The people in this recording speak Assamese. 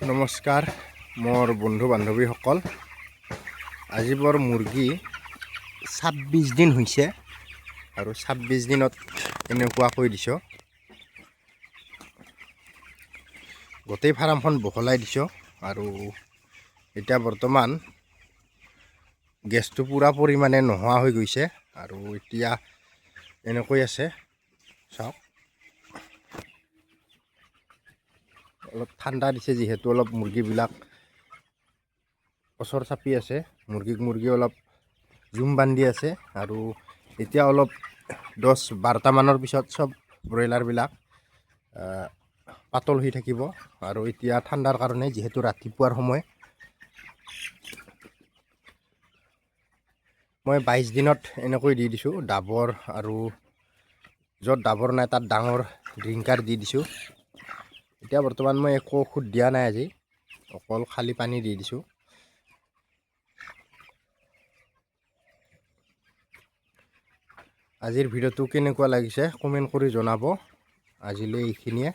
নমস্কাৰ মোৰ বন্ধু বান্ধৱীসকল। আজি বৰ মুৰ্গী 26 দিন হৈছে আৰু 26 দিনত এনেকুৱাকৈ দিছোঁ। গোটেই ফাৰ্মখন বহলাই দিছোঁ আৰু এতিয়া বৰ্তমান গেছটো পুৰা পৰিমাণে নোহোৱা হৈ গৈছে আৰু এতিয়া এনেকৈ আছে। চাওক, অলপ ঠাণ্ডা দিছে যিহেতু অলপ মুৰ্গীবিলাক ওচৰ চাপি আছে, মুৰ্গী অলপ জুম বান্ধি আছে আৰু এতিয়া অলপ 10-12টা মানৰ পিছত চব ব্ৰইলাৰবিলাক পাতল হৈ থাকিব আৰু এতিয়া ঠাণ্ডাৰ কাৰণে যিহেতু ৰাতিপুৱাৰ সময় মই 22 দিনত এনেকৈ দি দিছোঁ ডাবৰ, আৰু য'ত ডাবৰ নাই তাত ডাঙৰ ড্ৰিংকাৰ দি দিছোঁ। এতিয়া বৰ্তমান মই একো ঔষধ দিয়া নাই, আজি অকল খালী পানী দি দিছোঁ। আজিৰ ভিডিঅ'টো কেনেকুৱা লাগিছে কমেণ্ট কৰি জনাব। আজিলৈ এইখিনিয়ে।